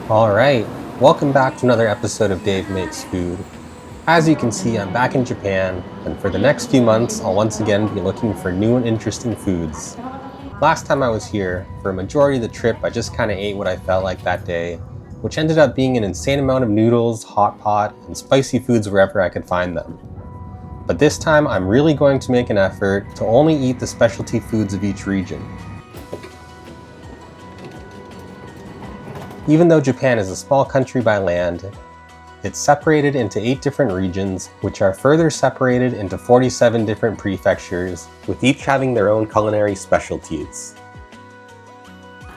Alright, welcome back to another episode of Dave Makes Food. As you can see, I'm back in Japan, and for the next few months, I'll once again be looking for new and interesting foods. Last time I was here, for a majority of the trip, I just kinda ate what I felt like that day, which ended up being an insane amount of noodles, hot pot, and spicy foods wherever I could find them. But this time, I'm really going to make an effort to only eat the specialty foods of each region. Even though Japan is a small country by land, it's separated into 8 different regions, which are further separated into 47 different prefectures, with each having their own culinary specialties.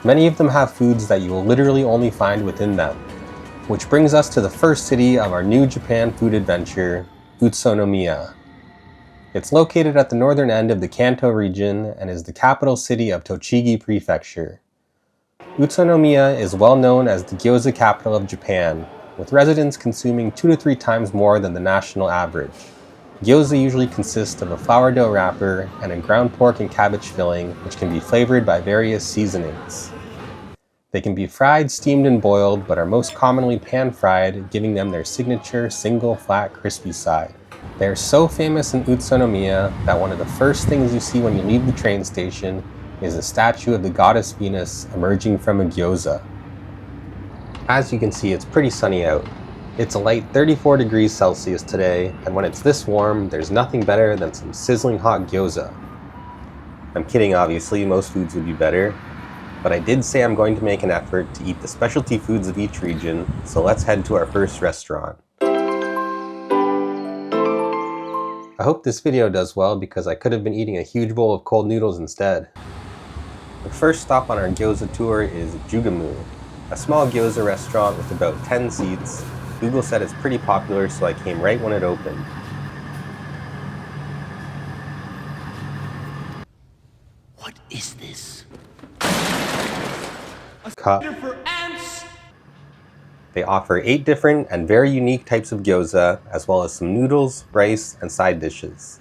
Many of them have foods that you will literally only find within them, which brings us to the first city of our new Japan food adventure, Utsunomiya. It's located at the northern end of the Kanto region and is the capital city of Tochigi Prefecture. Utsunomiya is well known as the gyoza capital of Japan, with residents consuming 2 to 3 times more than the national average. Gyoza usually consists of a flour dough wrapper and a ground pork and cabbage filling, which can be flavored by various seasonings. They can be fried, steamed, and boiled, but are most commonly pan-fried, giving them their signature single flat crispy side. They are so famous in Utsunomiya that one of the first things you see when you leave the train station is a statue of the goddess Venus emerging from a gyoza. As you can see, it's pretty sunny out. It's a light 34 degrees Celsius today, and when it's this warm, there's nothing better than some sizzling hot gyoza. I'm kidding, obviously, most foods would be better, but I did say I'm going to make an effort to eat the specialty foods of each region, so let's head to our first restaurant. I hope this video does well because I could have been eating a huge bowl of cold noodles instead. The first stop on our gyoza tour is Jugamu, a small gyoza restaurant with about 10 seats. Google said it's pretty popular, so I came right when it opened. What is this? Cup. They offer 8 different and very unique types of gyoza, as well as some noodles, rice, and side dishes.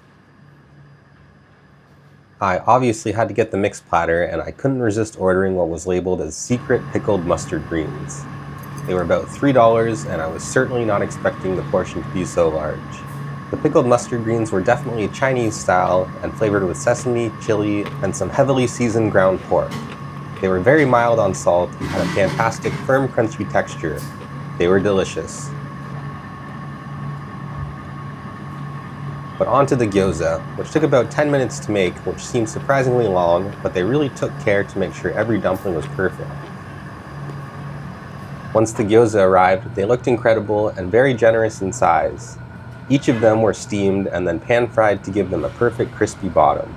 I obviously had to get the mixed platter, and I couldn't resist ordering what was labeled as secret pickled mustard greens. They were about $3, and I was certainly not expecting the portion to be so large. The pickled mustard greens were definitely Chinese style and flavored with sesame, chili, and some heavily seasoned ground pork. They were very mild on salt and had a fantastic firm crunchy texture. They were delicious. But onto the gyoza, which took about 10 minutes to make, which seemed surprisingly long, but they really took care to make sure every dumpling was perfect. Once the gyoza arrived, they looked incredible and very generous in size. Each of them were steamed and then pan-fried to give them a perfect crispy bottom.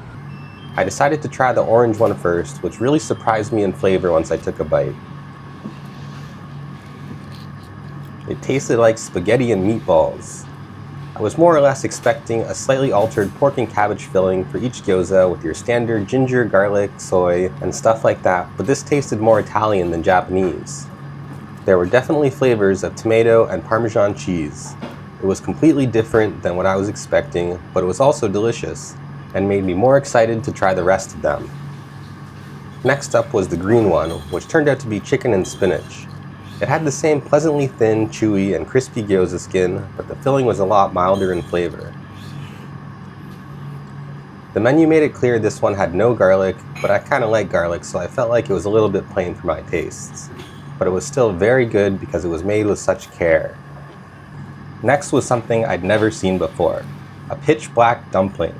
I decided to try the orange one first, which really surprised me in flavor once I took a bite. It tasted like spaghetti and meatballs. I was more or less expecting a slightly altered pork and cabbage filling for each gyoza with your standard ginger, garlic, soy, and stuff like that, but this tasted more Italian than Japanese. There were definitely flavors of tomato and Parmesan cheese. It was completely different than what I was expecting, but it was also delicious, and made me more excited to try the rest of them. Next up was the green one, which turned out to be chicken and spinach. It had the same pleasantly thin, chewy, and crispy gyoza skin, but the filling was a lot milder in flavor. The menu made it clear this one had no garlic, but I kinda like garlic, so I felt like it was a little bit plain for my tastes. But it was still very good because it was made with such care. Next was something I'd never seen before, a pitch black dumpling.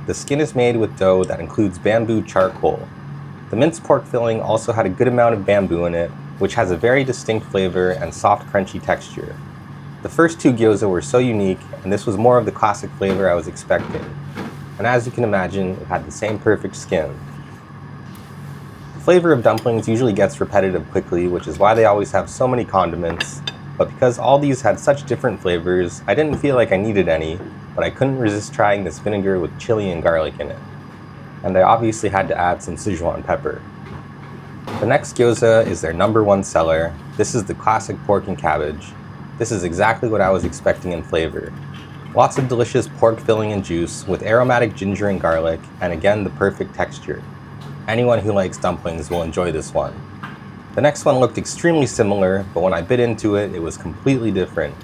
The skin is made with dough that includes bamboo charcoal. The minced pork filling also had a good amount of bamboo in it, which has a very distinct flavor and soft, crunchy texture. The first 2 gyoza were so unique, and this was more of the classic flavor I was expecting. And as you can imagine, it had the same perfect skin. The flavor of dumplings usually gets repetitive quickly, which is why they always have so many condiments, but because all these had such different flavors, I didn't feel like I needed any, but I couldn't resist trying this vinegar with chili and garlic in it. And I obviously had to add some Sichuan pepper. The next gyoza is their #1 seller. This is the classic pork and cabbage. This is exactly what I was expecting in flavor. Lots of delicious pork filling and juice with aromatic ginger and garlic, and again the perfect texture. Anyone who likes dumplings will enjoy this one. The next one looked extremely similar, but when I bit into it, it was completely different.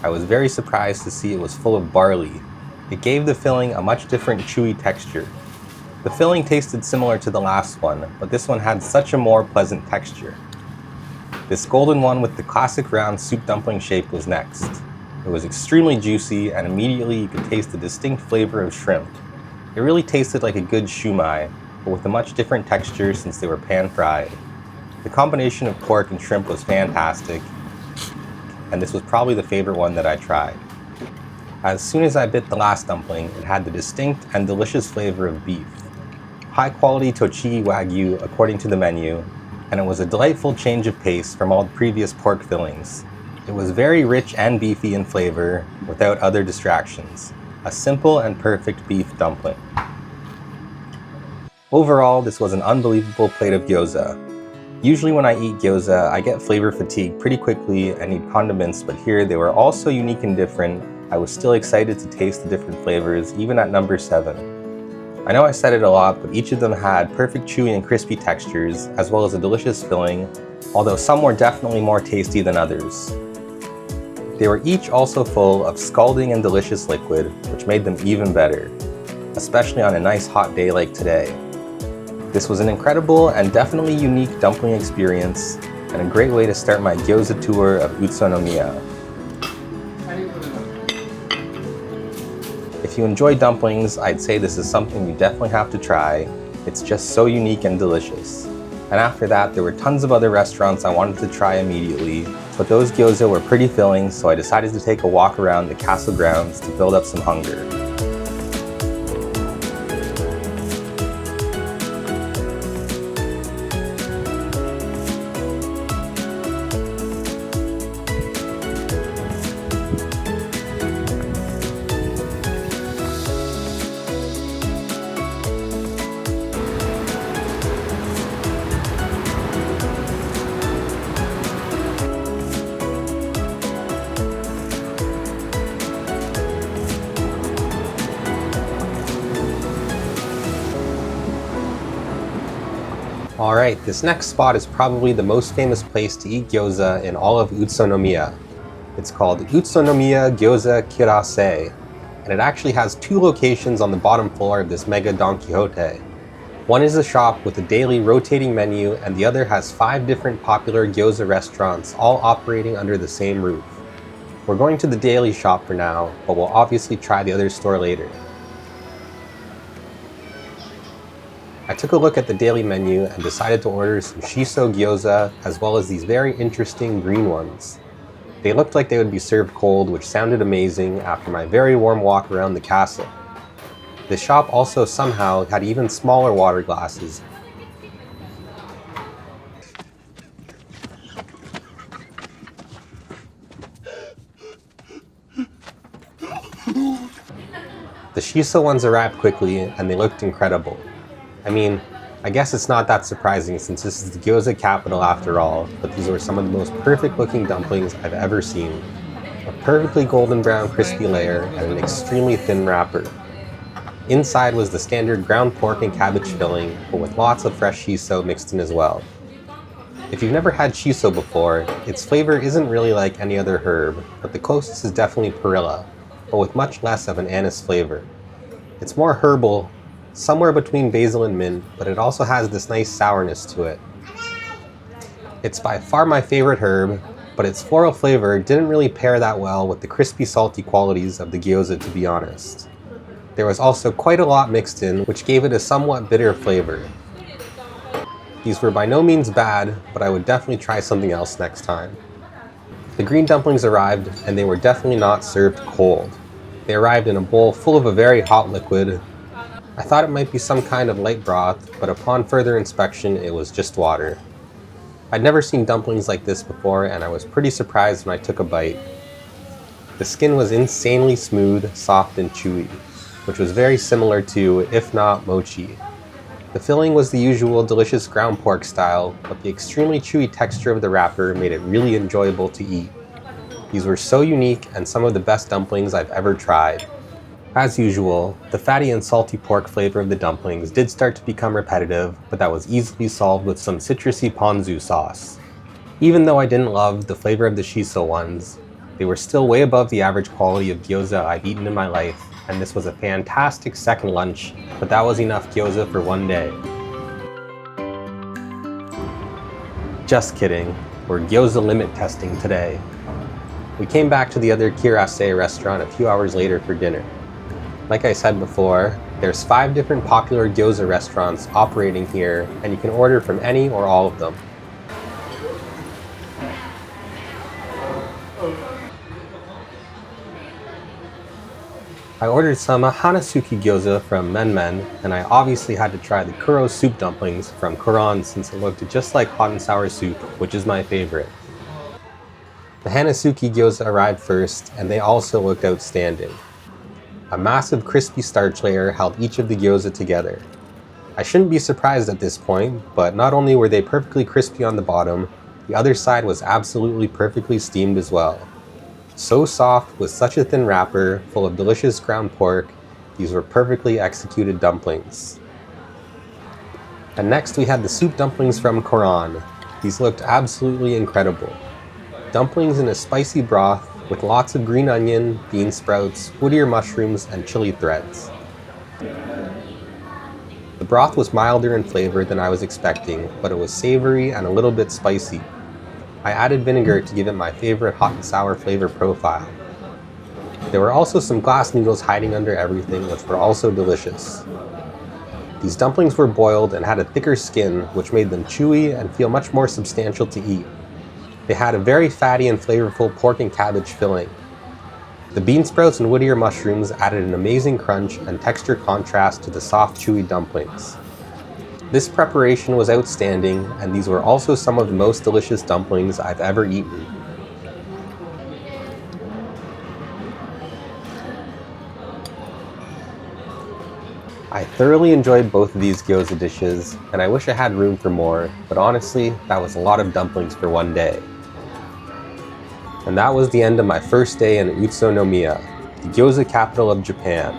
I was very surprised to see it was full of barley. It gave the filling a much different chewy texture. The filling tasted similar to the last one, but this one had such a more pleasant texture. This golden one with the classic round soup dumpling shape was next. It was extremely juicy, and immediately you could taste the distinct flavor of shrimp. It really tasted like a good shumai, but with a much different texture since they were pan-fried. The combination of pork and shrimp was fantastic, and this was probably the favorite one that I tried. As soon as I bit the last dumpling, it had the distinct and delicious flavor of beef. High-quality Tochigi Wagyu according to the menu, and it was a delightful change of pace from all the previous pork fillings. It was very rich and beefy in flavor, without other distractions. A simple and perfect beef dumpling. Overall, this was an unbelievable plate of gyoza. Usually when I eat gyoza, I get flavor fatigue pretty quickly and need condiments, but here they were all so unique and different, I was still excited to taste the different flavors, even at number 7. I know I said it a lot, but each of them had perfect chewy and crispy textures, as well as a delicious filling, although some were definitely more tasty than others. They were each also full of scalding and delicious liquid, which made them even better, especially on a nice hot day like today. This was an incredible and definitely unique dumpling experience, and a great way to start my gyoza tour of Utsunomiya. If you enjoy dumplings, I'd say this is something you definitely have to try. It's just so unique and delicious. And after that, there were tons of other restaurants I wanted to try immediately, but those gyoza were pretty filling, so I decided to take a walk around the castle grounds to build up some hunger. Alright, this next spot is probably the most famous place to eat gyoza in all of Utsunomiya. It's called Utsunomiya Gyoza Kiras, and it actually has 2 locations on the bottom floor of this mega Don Quixote. One is a shop with a daily rotating menu, and the other has 5 different popular gyoza restaurants, all operating under the same roof. We're going to the daily shop for now, but we'll obviously try the other store later. I took a look at the daily menu and decided to order some shiso gyoza, as well as these very interesting green ones. They looked like they would be served cold, which sounded amazing after my very warm walk around the castle. The shop also somehow had even smaller water glasses. The shiso ones arrived quickly and they looked incredible. I mean, I guess it's not that surprising since this is the gyoza capital after all, but these were some of the most perfect looking dumplings I've ever seen. A perfectly golden brown crispy layer and an extremely thin wrapper. Inside was the standard ground pork and cabbage filling, but with lots of fresh shiso mixed in as well. If you've never had shiso before, its flavor isn't really like any other herb, but the closest is definitely perilla, but with much less of an anise flavor. It's more herbal, somewhere between basil and mint, but it also has this nice sourness to it. It's by far my favorite herb, but its floral flavor didn't really pair that well with the crispy salty qualities of the gyoza, to be honest. There was also quite a lot mixed in, which gave it a somewhat bitter flavor. These were by no means bad, but I would definitely try something else next time. The green dumplings arrived, and they were definitely not served cold. They arrived in a bowl full of a very hot liquid. I thought it might be some kind of light broth, but upon further inspection, it was just water. I'd never seen dumplings like this before, and I was pretty surprised when I took a bite. The skin was insanely smooth, soft, and chewy, which was very similar to, if not, mochi. The filling was the usual delicious ground pork style, but the extremely chewy texture of the wrapper made it really enjoyable to eat. These were so unique and some of the best dumplings I've ever tried. As usual, the fatty and salty pork flavor of the dumplings did start to become repetitive, but that was easily solved with some citrusy ponzu sauce. Even though I didn't love the flavor of the shiso ones, they were still way above the average quality of gyoza I've eaten in my life, and this was a fantastic second lunch, but that was enough gyoza for one day. Just kidding, we're gyoza limit testing today. We came back to the other Kirasse restaurant a few hours later for dinner. Like I said before, there's 5 different popular gyoza restaurants operating here, and you can order from any or all of them. I ordered some Hanatsuke Gyoza from Minmin, and I obviously had to try the Kuro soup dumplings from Kouran since it looked just like hot and sour soup, which is my favorite. The Hanatsuke Gyoza arrived first, and they also looked outstanding. A massive crispy starch layer held each of the gyoza together. I shouldn't be surprised at this point, but not only were they perfectly crispy on the bottom, the other side was absolutely perfectly steamed as well. So soft with such a thin wrapper, full of delicious ground pork, these were perfectly executed dumplings. And next we had the soup dumplings from Kouran. These looked absolutely incredible. Dumplings in a spicy broth with lots of green onion, bean sprouts, wood ear mushrooms, and chili threads. The broth was milder in flavor than I was expecting, but it was savory and a little bit spicy. I added vinegar to give it my favorite hot and sour flavor profile. There were also some glass noodles hiding under everything, which were also delicious. These dumplings were boiled and had a thicker skin, which made them chewy and feel much more substantial to eat. They had a very fatty and flavorful pork and cabbage filling. The bean sprouts and wood ear mushrooms added an amazing crunch and texture contrast to the soft, chewy dumplings. This preparation was outstanding, and these were also some of the most delicious dumplings I've ever eaten. I thoroughly enjoyed both of these gyoza dishes, and I wish I had room for more, but honestly, that was a lot of dumplings for one day. And that was the end of my first day in Utsunomiya, the gyoza capital of Japan.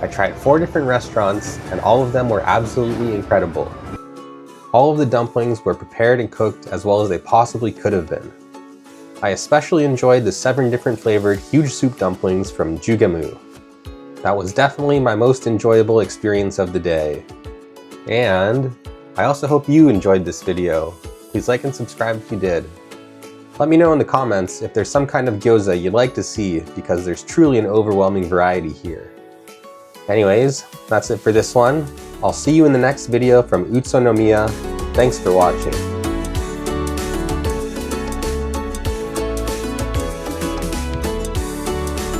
I tried 4 different restaurants, and all of them were absolutely incredible. All of the dumplings were prepared and cooked as well as they possibly could have been. I especially enjoyed the 7 different flavored huge soup dumplings from Jugamu. That was definitely my most enjoyable experience of the day. And I also hope you enjoyed this video. Please like and subscribe if you did. Let me know in the comments if there's some kind of gyoza you'd like to see, because there's truly an overwhelming variety here. Anyways, that's it for this one. I'll see you in the next video from Utsonomiya. Thanks for watching.